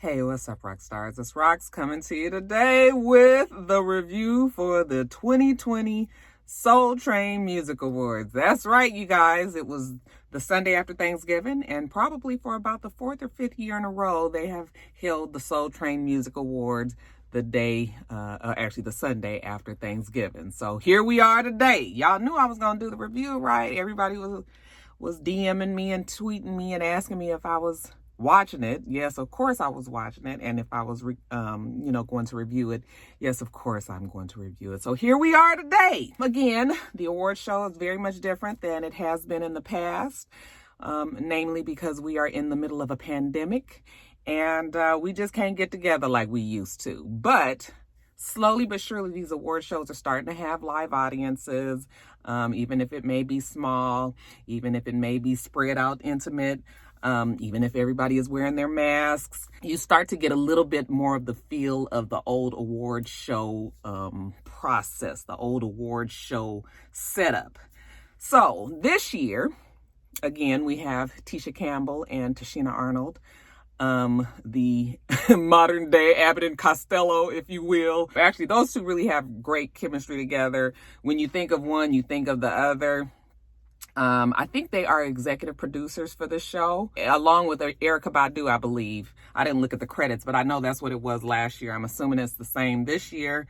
Hey, what's up, Roxstars? It's Rox coming to you today with the review for the 2020 Soul Train Music Awards. That's right, you guys. It was the Sunday after Thanksgiving, and probably for about the fourth or fifth year in a row, they have held the Soul Train Music Awards the Sunday after Thanksgiving. So here we are today. Y'all knew I was going to do the review, right? Everybody was DMing me and tweeting me and asking me if I was watching it. Yes, of course I was watching it. And if I was, going to review it, yes, of course I'm going to review it. So here we are today. Again, the award show is very much different than it has been in the past, namely because we are in the middle of a pandemic and we just can't get together like we used to. But slowly but surely, these award shows are starting to have live audiences, even if it may be small, even if it may be spread out intimate. Even if everybody is wearing their masks, you start to get a little bit more of the feel of the old award show process, the old award show setup. So this year, again, we have Tisha Campbell and Tashina Arnold, the modern day Abbott and Costello, if you will. Actually, those two really have great chemistry together. When you think of one, you think of the other. I think they are executive producers for the show, along with Erykah Badu, I believe. I didn't look at the credits, but I know that's what it was last year. I'm assuming it's the same this year.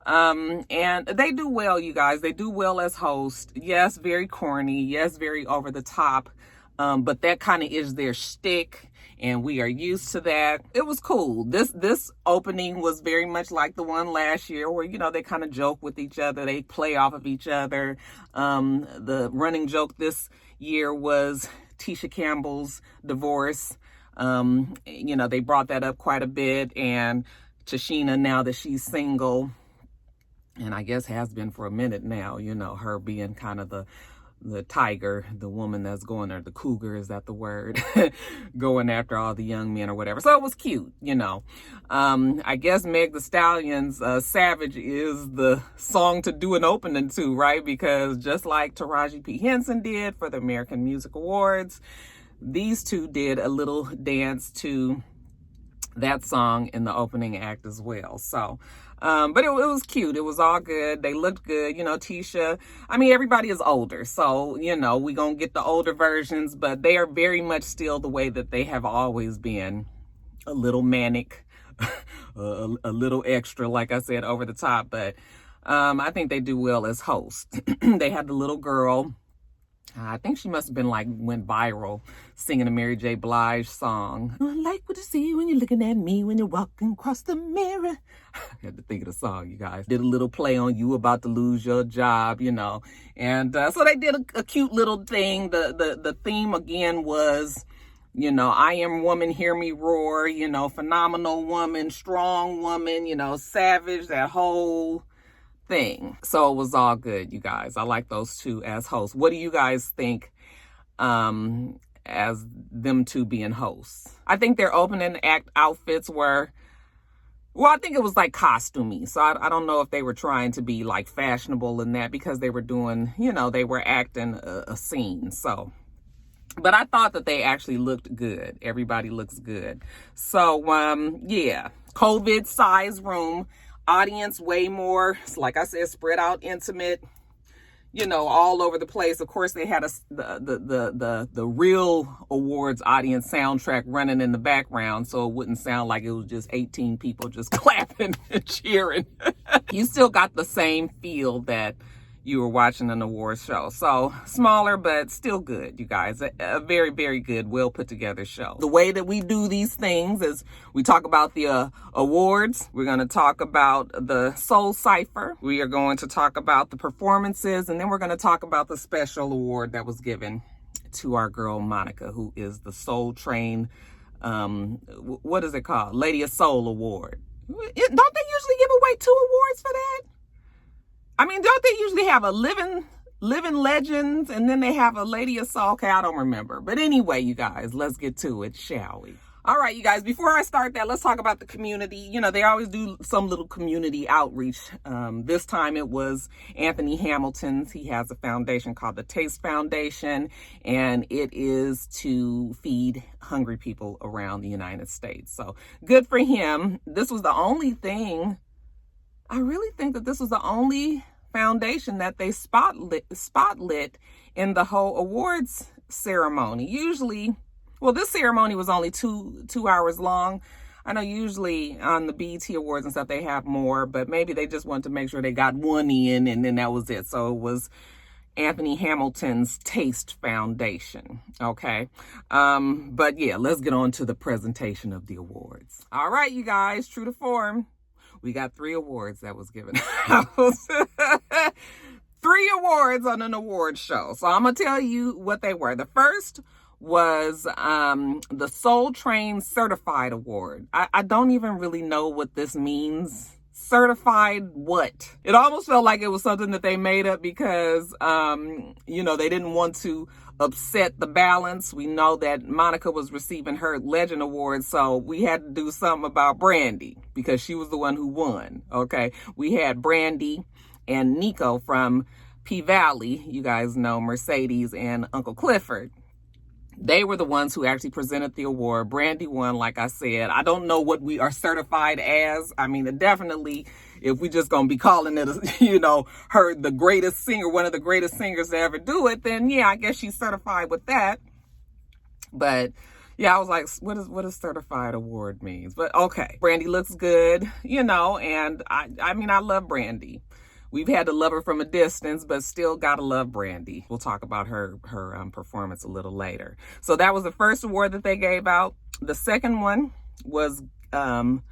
And they do well, you guys. They do well as hosts. Yes, very corny. Yes, very over the top. But that kind of is their shtick, and we are used to that. It was cool. This opening was very much like the one last year where, they kind of joke with each other. They play off of each other. The running joke this year was Tisha Campbell's divorce. They brought that up quite a bit. And Tashina, now that she's single, and I guess has been for a minute now, her being kind of the tiger, the woman that's going, or the cougar, is that the word? Going after all the young men or whatever. So it was cute, I guess Meg Thee Stallion's Savage is the song to do an opening to, right? Because just like Taraji P. Henson did for the American Music Awards, these two did a little dance to that song in the opening act as well. So, but it was cute. It was all good. They looked good. Tisha, everybody is older. So, we gonna get the older versions, but they are very much still the way that they have always been. A little manic, a little extra, like I said, over the top. But I think they do well as hosts. They had the little girl. I think she must have been went viral singing a Mary J. Blige song. I like what you see when you're looking at me when you're walking across the mirror. I had to think of the song, you guys. Did a little play on you about to lose your job, And so they did a cute little thing. The theme again was, I am woman, hear me roar, phenomenal woman, strong woman, savage, that whole thing. So it was all good, you guys. I like those two as hosts. What do you guys think as them two being hosts? I think their opening act outfits were, I think it was costumey. So I don't know if they were trying to be fashionable in that, because they were doing, they were acting a scene. So, but I thought that they actually looked good. Everybody looks good. So, yeah, COVID size room. Audience way more, like I said, spread out, intimate, all over the place. Of course, they had the real awards audience soundtrack running in the background, so it wouldn't sound like it was just 18 people just clapping and cheering. You still got the same feel that you were watching an awards show. So smaller, but still good, you guys. A very, very good, well put together show. The way that we do these things is we talk about the awards. We're going to talk about the Soul Cypher. We are going to talk about the performances, and then we're going to talk about the special award that was given to our girl Monica, who is the Soul Train, what is it called? Lady of Soul Award. Don't they usually give away 2 awards for that? Don't they usually have a living legends, and then they have a Lady of Soul? Okay, I don't remember. But anyway, you guys, let's get to it, shall we? All right, you guys, before I start that, let's talk about the community. You know, they always do some little community outreach. This time it was Anthony Hamilton's. He has a foundation called the Taste Foundation, and it is to feed hungry people around the United States. So good for him. This was the only thing, I really think that this was the only foundation that they spotlit in the whole awards ceremony. Usually, well, this ceremony was only two hours long. I know usually on the BET Awards and stuff, they have more, but maybe they just wanted to make sure they got one in and then that was it. So it was Anthony Hamilton's Taste Foundation. Okay. But yeah, let's get on to the presentation of the awards. All right, you guys, true to form, we got 3 awards that was given out. 3 awards on an award show. So I'm going to tell you what they were. The first was the Soul Train Certified Award. I don't even really know what this means. Certified what? It almost felt like it was something that they made up because, you know, they didn't want to upset the balance. We know that Monica was receiving her Legend Award, so we had to do something about Brandy because she was the one who won. Okay, we had Brandy and Nico from P-Valley. You guys know Mercedes and Uncle Clifford. They were the ones who actually presented the award. Brandy won, like I said. I don't know what we are certified as. I mean, definitely, if we just gonna be calling it, you know, her the greatest singer, one of the greatest singers to ever do it, then yeah, I guess she's certified with that. But yeah, I was like, what does certified award means? But okay, Brandy looks good, you know, and I mean, I love Brandy. We've had to love her from a distance, but still gotta love Brandy. We'll talk about her performance a little later. So that was the first award that they gave out. The second one was presented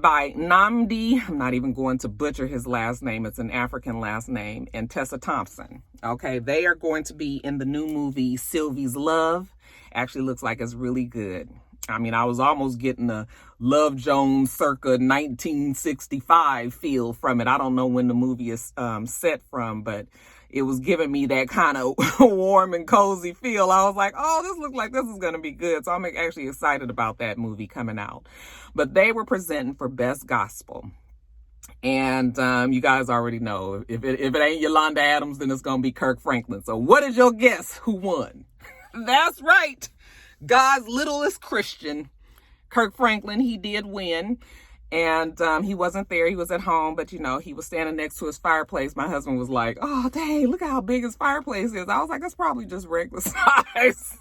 by Nnamdi. I'm not even going to butcher his last name. It's an African last name, and Tessa Thompson. Okay, they are going to be in the new movie Sylvie's Love. Actually looks like it's really good. I mean, I was almost getting a Love Jones circa 1965 feel from it. I don't know when the movie is set from, but it was giving me that kind of warm and cozy feel. I was like, oh, this looks like this is going to be good. So I'm actually excited about that movie coming out. But they were presenting for Best Gospel. And you guys already know, if it ain't Yolanda Adams, then it's going to be Kirk Franklin. So what is your guess who won? That's right. God's littlest Christian, Kirk Franklin. He did win, and he wasn't there. He was at home, but you know, he was standing next to his fireplace. My husband was like, oh, dang, look how big his fireplace is. I was like, that's probably just regular size.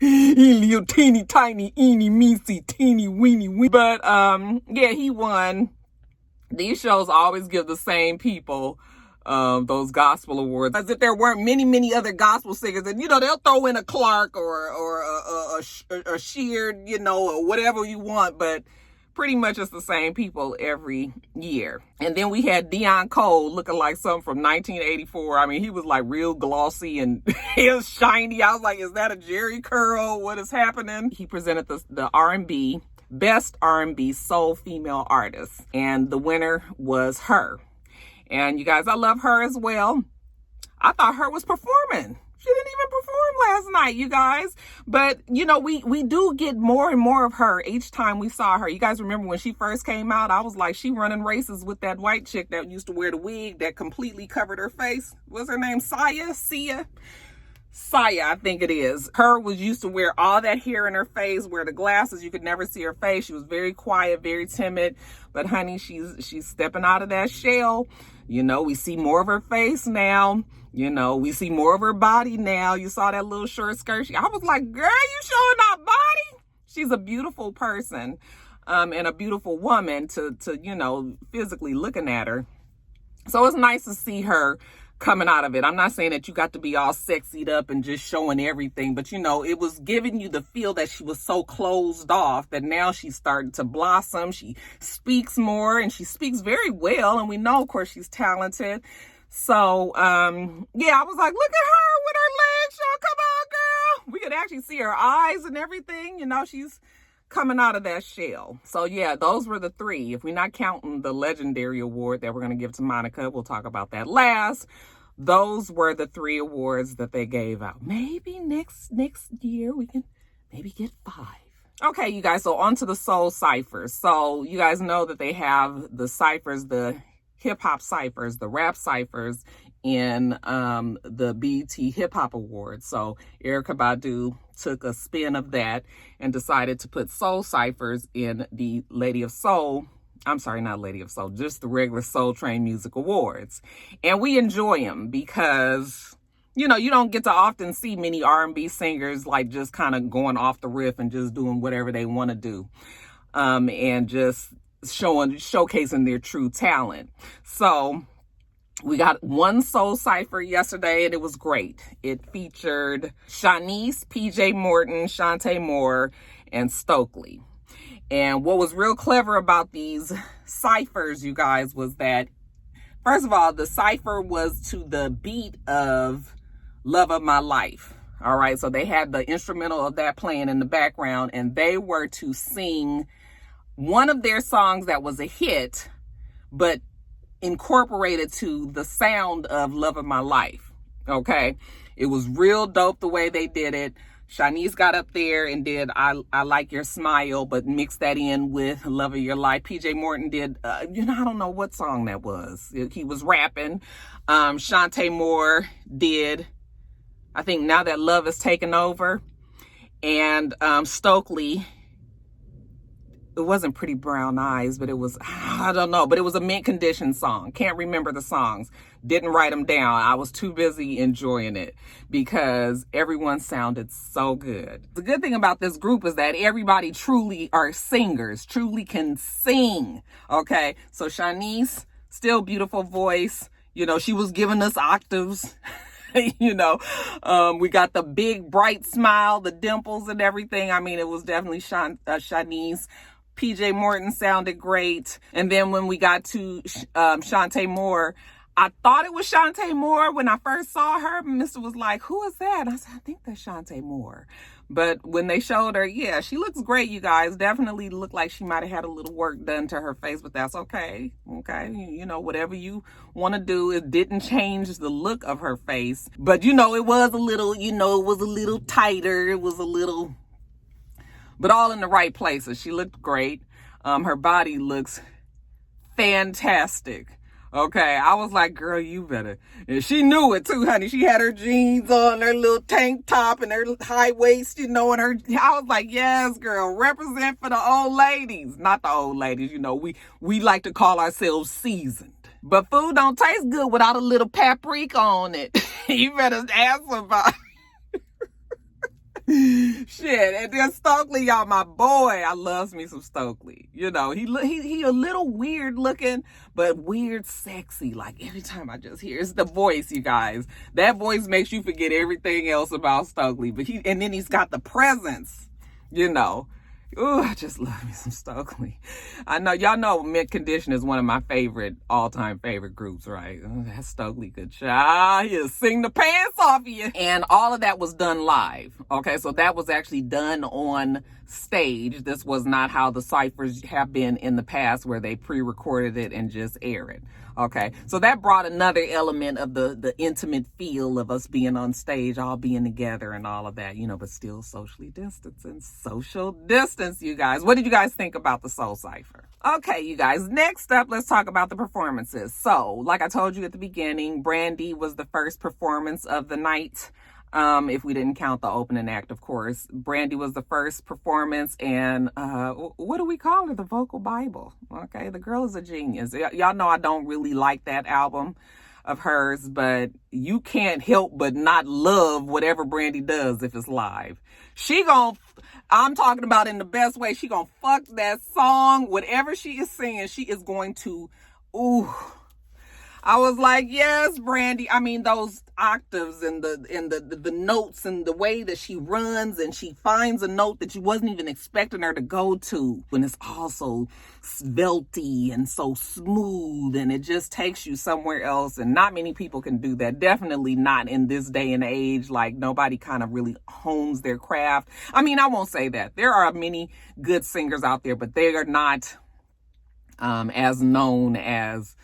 Little teeny tiny, eeny meensy, teeny weeny wee. But yeah, he won. These shows always give the same people those gospel awards, as if there weren't many other gospel singers. And you know, they'll throw in a Clark or a Sheard, you know, or whatever you want, but pretty much it's the same people every year. And then we had Dion Cole looking like something from 1984. I mean, he was like real glossy and he was shiny. I was like, is that a Jerry curl? What is happening? He presented the R&B, Best R&B Soul Female Artist, and the winner was her. And you guys, I love her as well. I thought her was performing. She didn't even perform last night, you guys. But, you know, we do get more and more of her each time we saw her. You guys remember when she first came out, I was like, she running races with that white chick that used to wear the wig that completely covered her face. What's her name? Saya, I think it is. Her was used to wear all that hair in her face, wear the glasses. You could never see her face. She was very quiet, very timid. But honey, she's stepping out of that shell. You know, we see more of her face now. You know, we see more of her body now. You saw that little short skirt. I was like, girl, you showing our body? She's a beautiful person, and a beautiful woman to, you know, physically looking at her. So it's nice to see her coming out of it. I'm not saying that you got to be all sexied up and just showing everything, but you know, it was giving you the feel that she was so closed off that now she's starting to blossom. She speaks more, and she speaks very well, and we know, of course, she's talented. So yeah, I was like, look at her with her legs showing. Come on, girl. We could actually see her eyes and everything. You know, she's coming out of that shell. So yeah, those were the 3. If we're not counting the legendary award that we're going to give to Monica, we'll talk about that last. those were the 3 awards that they gave out. Maybe next year we can maybe get 5. Okay, you guys, so on to the soul ciphers. So you guys know that they have the ciphers, the hip-hop ciphers, the rap ciphers in the BET Hip Hop Awards. So Erykah Badu took a spin of that and decided to put soul ciphers in the Lady of Soul. I'm sorry, not Lady of Soul, just the regular Soul Train Music Awards. And we enjoy them because, you know, you don't get to often see many R&B singers like just kind of going off the riff and just doing whatever they want to do, and just showcasing their true talent. So we got one soul cipher yesterday, and it was great. It featured Shanice, PJ Morton, Shantae Moore, and Stokely. And what was real clever about these ciphers, you guys, was that, first of all, the cipher was to the beat of Love of My Life. All right, so they had the instrumental of that playing in the background, and they were to sing one of their songs that was a hit, but incorporated to the sound of Love of My Life. Okay, it was real dope the way they did it. Shanice got up there and did I Like Your Smile, but mixed that in with Love of Your Life. PJ Morton did, I don't know what song that was. He was rapping. Shantae Moore did, I think, Now That Love Is Taken Over. And Stokely, it wasn't Pretty Brown Eyes, but it was, I don't know, but it was a mint condition song. Can't remember the songs. Didn't write them down. I was too busy enjoying it because everyone sounded so good. The good thing about this group is that everybody truly are singers, truly can sing. Okay, so Shanice, still beautiful voice. You know, she was giving us octaves. We got the big bright smile, the dimples and everything. I mean, it was definitely Shanice. PJ Morton sounded great. And then when we got to Shantae Moore, I thought it was Shantae Moore when I first saw her. Mr. was like, who is that? And I said, I think that's Shantae Moore. But when they showed her, yeah, she looks great, you guys. Definitely looked like she might have had a little work done to her face, but that's okay. Okay, whatever you want to do. It didn't change the look of her face. But, it was a little tighter. It was a little, but all in the right places. She looked great. Her body looks fantastic. Okay, I was like, girl, you better. And she knew it too, honey. She had her jeans on, her little tank top and her high waist, and her, I was like, yes, girl, represent for the old ladies. Not the old ladies, we like to call ourselves seasoned. But food don't taste good without a little paprika on it. You better ask somebody. Shit. And then Stokely, y'all, my boy, I loves me some Stokely. He a little weird looking, but weird sexy. Like every time I just hear, it's the voice, you guys. That voice makes you forget everything else about Stokely. But then he's got the presence, Ooh, I just love me some Stokely. I know, y'all know Mint Condition is one of my all-time favorite groups, right? Oh, that's Stokely, good job. He'll sing the pants off of you. And all of that was done live. Okay, so that was actually done on stage. This was not how the ciphers have been in the past where they pre-recorded it and just air it. Okay, so that brought another element of the intimate feel of us being on stage, all being together and all of that, but still socially distancing. Social distance, you guys. What did you guys think about the Soul Cypher? Okay, you guys, next up, let's talk about the performances. So, like I told you at the beginning, Brandy was the first performance of the night. If we didn't count the opening act, of course. Brandy was the first performance, and what do we call her? The vocal Bible. Okay, the girl is a genius. Y'all know I don't really like that album of hers, but you can't help but not love whatever Brandy does if it's live. I'm talking about in the best way, she gonna fuck that song. Whatever she is singing, she is going to, ooh. I was like, yes, Brandy. I mean, those octaves and the notes and the way that she runs and she finds a note that you wasn't even expecting her to go to. When it's all so svelty and so smooth and it just takes you somewhere else. And not many people can do that. Definitely not in this day and age. Like nobody kind of really hones their craft. I mean, I won't say that. There are many good singers out there, but they are not as known as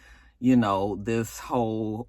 this whole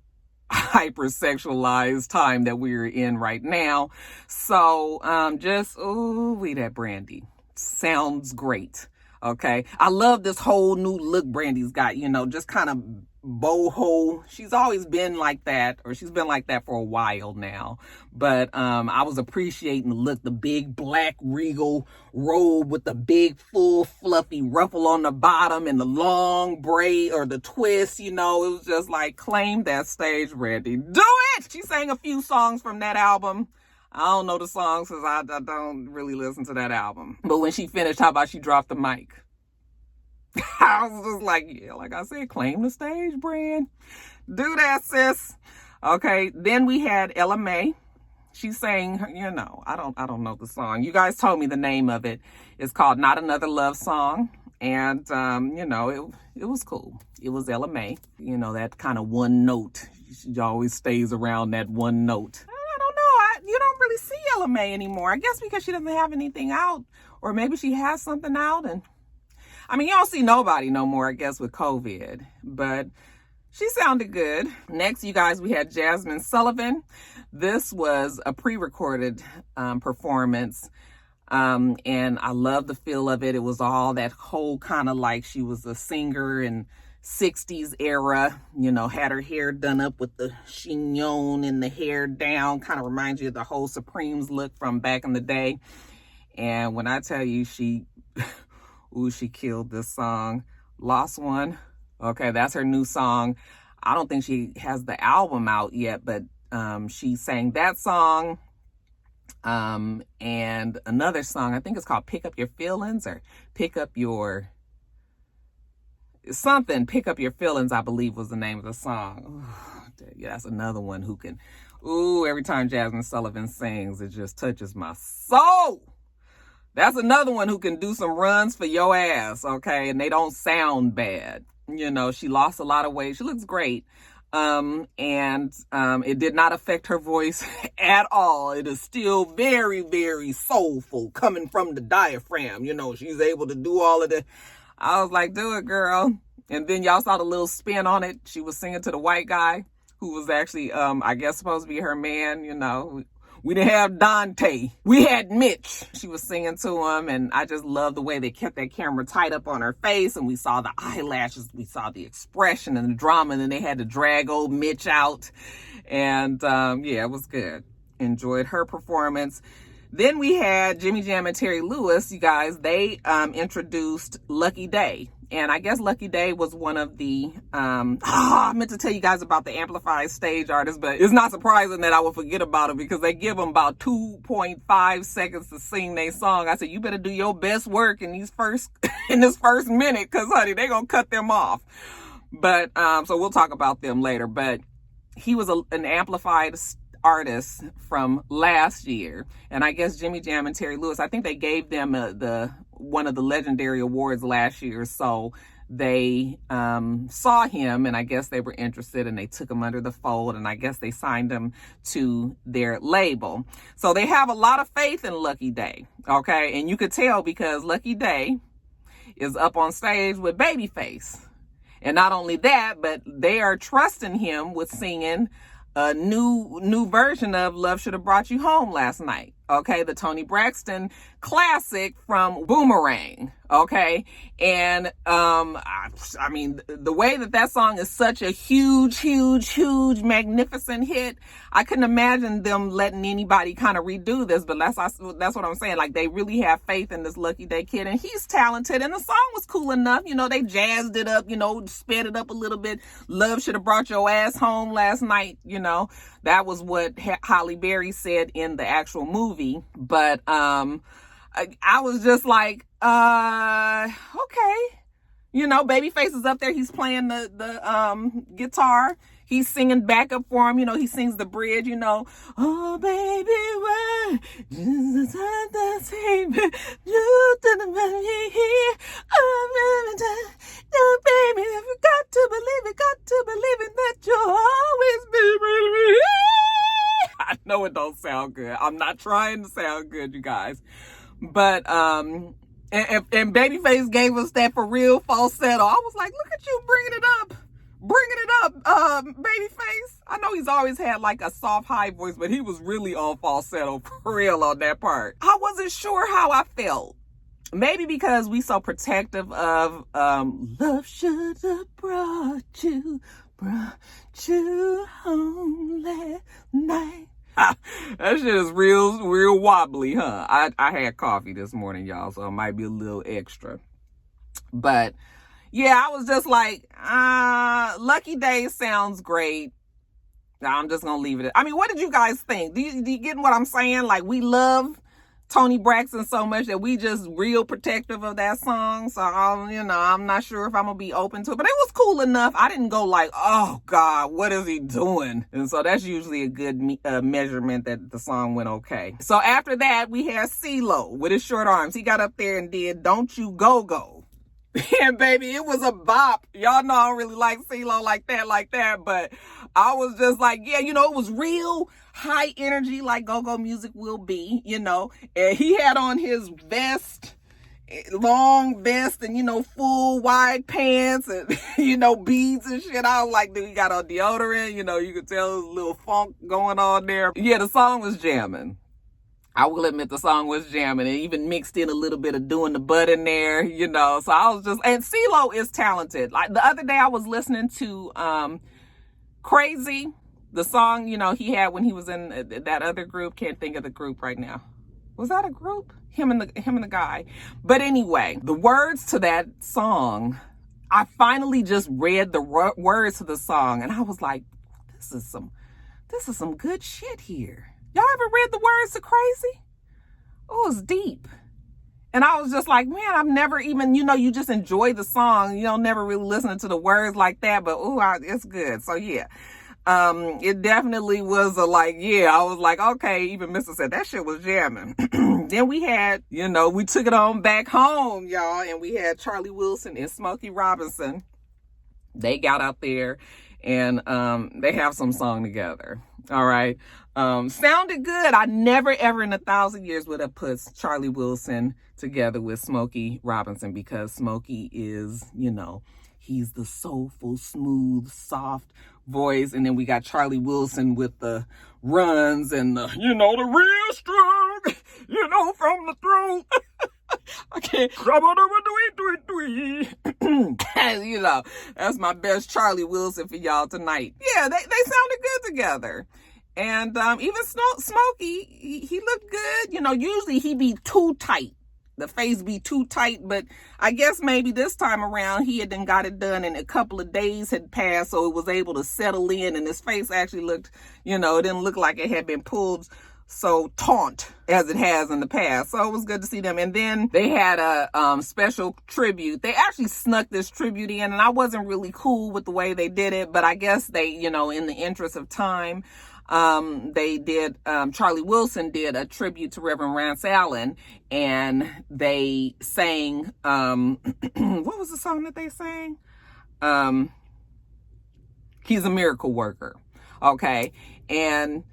hypersexualized time that we're in right now. So that Brandy sounds great. Okay, I love this whole new look Brandy's got, just kind of boho. She's always been like that, or she's been like that for a while now. But I was appreciating the look, the big black regal robe with the big full fluffy ruffle on the bottom and the long braid or the twist, it was just like, claim that stage, Brandy. Do it! She sang a few songs from that album. I don't know the songs because I don't really listen to that album. But when she finished, how about she dropped the mic? I was just like, yeah, like I said, claim the stage, Brand. Do that, sis. Okay, then we had Ella Mai. She sang, I don't know the song. You guys told me the name of it. It's called Not Another Love Song. And, it was cool. It was Ella Mai. That kind of one note. She always stays around that one note. You don't really see Ella Mai anymore. I guess because she doesn't have anything out, or maybe she has something out. And you don't see nobody no more, I guess, with COVID, but she sounded good. Next, you guys, we had Jasmine Sullivan. This was a pre-recorded performance. And I love the feel of it. It was all that whole kind of like she was a singer and 60s era, had her hair done up with the chignon and the hair down, kind of reminds you of the whole Supremes look from back in the day. And when I tell you she killed this song. Lost One. Okay, that's her new song. I don't think she has the album out yet, but she sang that song. And another song, I think it's called Pick Up Your Feelings or Pick Up Your something. Pick Up Your Feelings, I believe was the name of the song. Yeah, that's another one who can, every time Jasmine Sullivan sings, it just touches my soul. That's another one who can do some runs for your ass, okay? And they don't sound bad. She lost a lot of weight. She looks great. It did not affect her voice at all. It is still very, very soulful coming from the diaphragm. She's able to do all of the, I was like, do it, girl. And then y'all saw the little spin on it. She was singing to the white guy who was actually, I guess, supposed to be her man. We didn't have Dante. We had Mitch. She was singing to him, and I just love the way they kept that camera tight up on her face, and we saw the eyelashes, we saw the expression and the drama, and then they had to drag old Mitch out. And, it was good. Enjoyed her performance. Then we had Jimmy Jam and Terry Lewis. You guys, they introduced Lucky Day. And I guess Lucky Day was one of the, I meant to tell you guys about the Amplified stage artists, but it's not surprising that I would forget about it because they give them about 2.5 seconds to sing their song. I said, you better do your best work in this first minute because, honey, they're going to cut them off. But, so we'll talk about them later. But he was an Amplified artist from last year. And I guess Jimmy Jam and Terry Lewis, I think they gave them one of the legendary awards last year. So they saw him and I guess they were interested and they took him under the fold and I guess they signed him to their label. So they have a lot of faith in Lucky Day. Okay. And you could tell because Lucky Day is up on stage with Babyface. And not only that, but they are trusting him with singing a new version of Love Should Have Brought You Home Last Night. Okay, the Toni Braxton classic from Boomerang. Okay, and I mean the way that song is such a huge, magnificent hit. I couldn't imagine them letting anybody kind of redo this. But that's what I'm saying. Like they really have faith in this Lucky Day kid, and he's talented. And the song was cool enough. They jazzed it up. Sped it up a little bit. Love Should Have Brought Your Ass Home Last Night. That was what Halle Berry said in the actual movie. But I was just like, okay. Babyface is up there. He's playing the guitar. He's singing backup for him. He sings the bridge, Oh, baby, why? Just the same. You didn't me here. Oh, baby, you got to believe it, that you'll always be with me. I know it don't sound good. I'm not trying to sound good, you guys. But, and Babyface gave us that for real falsetto. I was like, look at you bringing it up. bringing it up, Babyface. I know he's always had like a soft, high voice, but he was really on falsetto for real on that part. I wasn't sure how I felt. Maybe because we so protective of love should have brought you home last night. That shit is real wobbly, huh? I had coffee this morning, y'all, so it might be a little extra. But yeah, I was just like, Lucky Day sounds great. I'm just gonna leave it. I mean, what did you guys think? Do you get what I'm saying? Like, we love Toni Braxton so much that we just real protective of that song. So, I'm not sure if I'm gonna be open to it, but it was cool enough. I didn't go like, oh God, what is he doing? And so that's usually a good measurement that the song went okay. So after that, we had CeeLo with his short arms. He got up there and did Don't You Go Go. And baby, it was a bop. Y'all know I don't really like CeeLo like that, but I was just like, yeah, it was real high energy like go-go music will be, and he had on his vest, long vest, and full wide pants, and beads and shit. I was like, dude, he got on deodorant, you could tell there was a little funk going on there. Yeah, the song was jamming. I will admit the song was jamming, and even mixed in a little bit of doing the butt in there, so I was just, and CeeLo is talented. Like the other day I was listening to Crazy, the song, he had when he was in that other group. Can't think of the group right now. Was that a group? Him and the guy. But anyway, the words to that song, I finally just read the words to the song, and I was like, this is some good shit here. Y'all ever read the words to Crazy? Oh, it's deep. And I was just like, man, I've never even, you just enjoy the song. You don't never really listen to the words like that, but it's good. So yeah, it definitely was I was like, okay, even Mr. said that shit was jamming. Then we had, we took it on back home, y'all, and we had Charlie Wilson and Smokey Robinson. They got out there and they have some song together. All right. Sounded good. I never ever in 1,000 years would have put Charlie Wilson together with Smokey Robinson, because Smokey is, he's the soulful, smooth, soft voice. And then we got Charlie Wilson with the runs and the, the real strong, from the throat. I can't. That's my best Charlie Wilson for y'all tonight. Yeah, they sounded good together. And even Smokey, he looked good. Usually he be too tight. The face be too tight, but I guess maybe this time around he had done got it done and a couple of days had passed, so it was able to settle in, and his face actually looked, it didn't look like it had been pulled so taut as it has in the past. So it was good to see them. And then they had a special tribute. They actually snuck this tribute in, and I wasn't really cool with the way they did it, but I guess they, in the interest of time, they did, Charlie Wilson did a tribute to Reverend Rance Allen, and they sang, what was the song that they sang? He's a Miracle Worker. Okay. And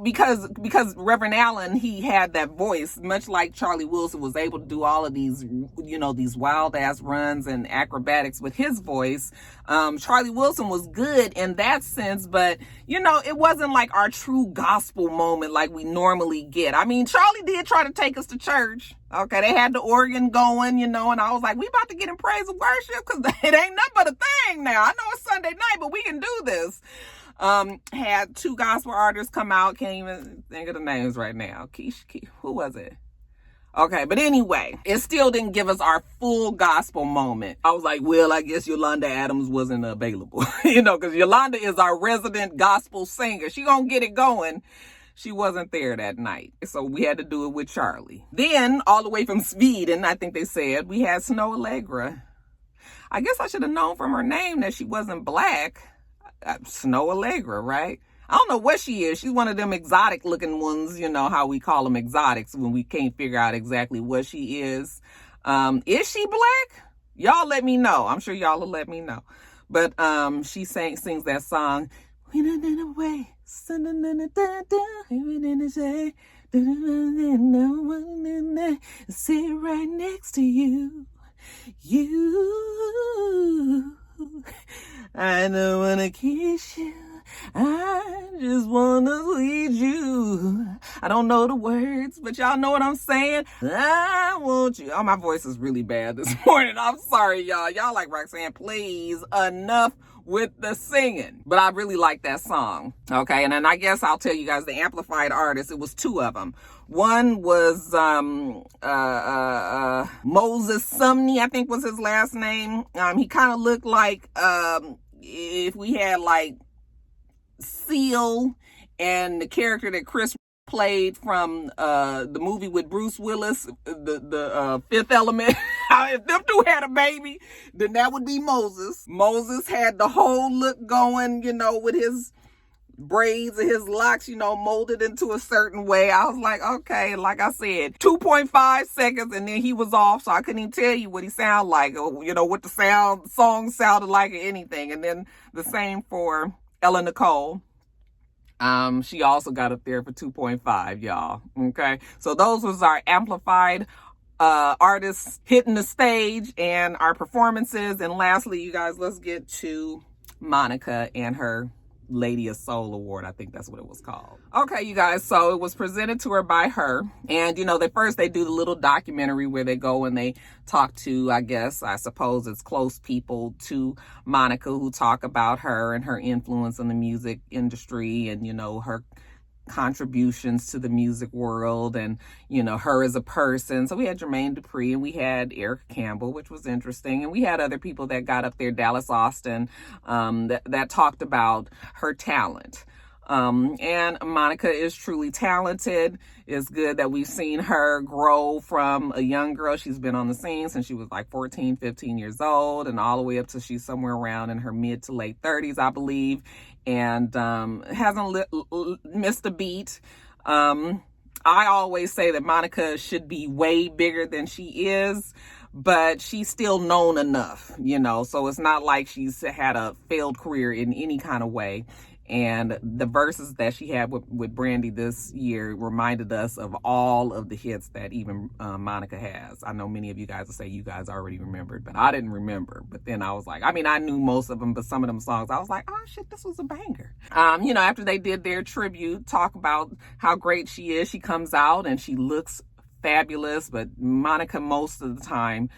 because Reverend Allen, he had that voice, much like Charlie Wilson was able to do all of these, these wild ass runs and acrobatics with his voice. Charlie Wilson was good in that sense, but it wasn't like our true gospel moment like we normally get. I mean, Charlie did try to take us to church. Okay, they had the organ going, and I was like, we about to get in praise and worship, because it ain't nothing but a thing now. I know it's Sunday night, but we can do this. Had two gospel artists come out. Can't even think of the names right now. Who was it? Okay, but anyway, it still didn't give us our full gospel moment. I was like, well, I guess Yolanda Adams wasn't available, because Yolanda is our resident gospel singer. She gonna get it going. She wasn't there that night. So we had to do it with Charlie. Then, all the way from Sweden, I think they said, we had Snow Allegra. I guess I should have known from her name that she wasn't black. Snow Allegra, right? I don't know what she is. She's one of them exotic looking ones, how we call them exotics when we can't figure out exactly what she is. Is she black? Y'all let me know. I'm sure y'all will let me know. But she sings that song. Sit right next to you. I don't wanna kiss you. I just wanna lead you. I don't know the words, but y'all know what I'm saying. I want you. Oh, my voice is really bad this morning. I'm sorry, y'all. Y'all like Roxanne, please. Enough with the singing. But I really like that song. Okay, and then I guess I'll tell you guys the amplified artists. It was two of them. One was Moses Sumney, I think was his last name. He kind of looked like if we had like Seal and the character that Chris played from the movie with Bruce Willis, the Fifth Element. If them two had a baby, then that would be Moses. Moses had the whole look going, you know, with his braids and his locks, you know, molded into a certain way. I was like, okay, like I said, 2.5 seconds and then he was off, so I couldn't even tell you what he sounded like, or, you know, what the song sounded like or anything. And then the same for Ella Nicole. She also got up there for 2.5, y'all. Okay, so those was our amplified artists hitting the stage and our performances. And lastly, you guys, let's get to Monica and her Lady of Soul Award. I think that's what it was called. Okay, you guys, so it was presented to her by her. And, you know, they do the little documentary where they go and they talk to, I suppose it's close people to Monica who talk about her and her influence in the music industry and, you know, her contributions to the music world and, you know, her as a person. So we had Jermaine Dupri and we had Erica Campbell, which was interesting. And we had other people that got up there, Dallas Austin, that talked about her talent. And Monica is truly talented. It's good that we've seen her grow from a young girl. She's been on the scene since she was like 14, 15 years old and all the way up to she's somewhere around in her mid to late 30s, I believe. And hasn't missed a beat. I always say that Monica should be way bigger than she is, but she's still known enough, you know, so it's not like she's had a failed career in any kind of way. And the verses that she had with Brandy this year reminded us of all of the hits that even Monica has. I know many of you guys will say you guys already remembered, but I didn't remember. But then I was like, I mean, I knew most of them, but some of them songs, I was like, oh shit, this was a banger. You know, after they did their tribute, talk about how great she is, she comes out and she looks fabulous. But Monica, most of the time,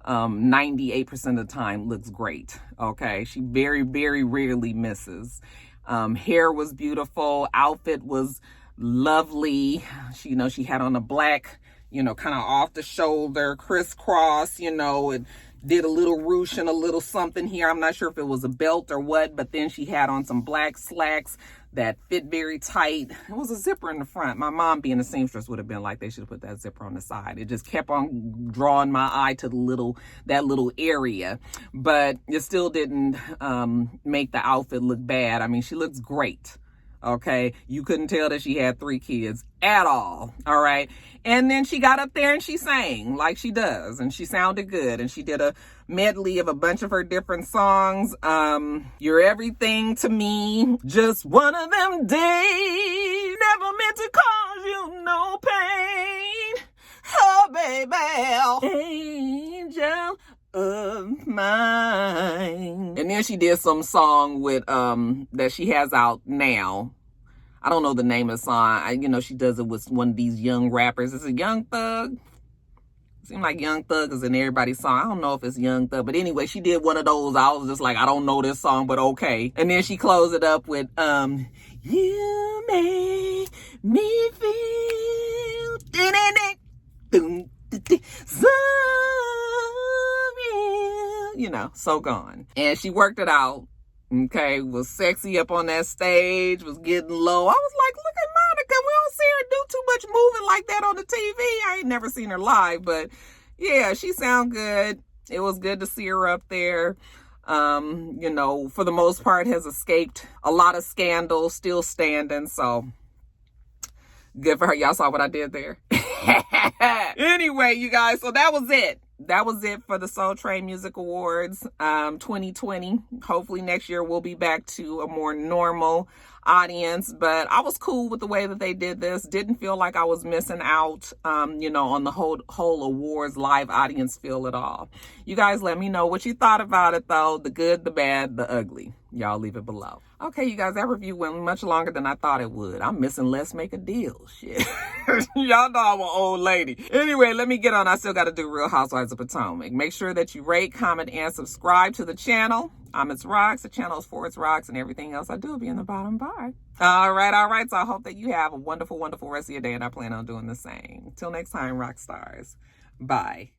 98% of the time, looks great. Okay, she very, very rarely misses. Hair was beautiful. Outfit was lovely. She, you know, she had on a black, you know, kind of off the shoulder, crisscross, you know, and did a little ruche and a little something here. I'm not sure if it was a belt or what, but then she had on some black slacks that fit very tight. It was a zipper in the front. My mom, being a seamstress, would have been like, they should have put that zipper on the side. It just kept on drawing my eye to that little area, but it still didn't make the outfit look bad. I mean, she looks great. Okay, you couldn't tell that she had 3 kids at all. All right, and then she got up there and she sang like she does, and she sounded good, and she did a medley of a bunch of her different songs. You're everything to me, just one of them days, never meant to cause you no pain, oh baby, angel of mine. And then she did some song with that she has out now. I don't know the name of the song. You know, she does it with one of these young rappers. Is it Young Thug? Seemed like Young Thug is in everybody's song. I don't know if it's Young Thug, but anyway, she did one of those. I was just like, I don't know this song, but okay. And then she closed it up with you make me feel so, you know, so gone. And she worked it out. Okay, was sexy up on that stage, was getting low. I was like, look at Monica. We don't see her do too much moving like that on the TV. I ain't never seen her live, but yeah, she sound good. It was good to see her up there. You know, for the most part has escaped a lot of scandal, still standing. So good for her. Y'all saw what I did there. Anyway, you guys, so that was it. That was it for the Soul Train Music Awards 2020. Hopefully next year we'll be back to a more normal audience, but I was cool with the way that they did this. Didn't feel like I was missing out, you know, on the whole awards live audience feel at all. You guys let me know what you thought about it, though. The good, the bad, the ugly. Y'all leave it below. Okay, you guys, that review went much longer than I thought it would. I'm missing Let's Make a Deal. Shit. Y'all know I'm an old lady. Anyway, let me get on. I still got to do Real Housewives of Potomac. Make sure that you rate, comment, and subscribe to the channel. I'm itsrox. The channel is for itsrox, and everything else I do will be in the bottom bar. All right. So I hope that you have a wonderful, wonderful rest of your day, and I plan on doing the same. Till next time, rock stars. Bye.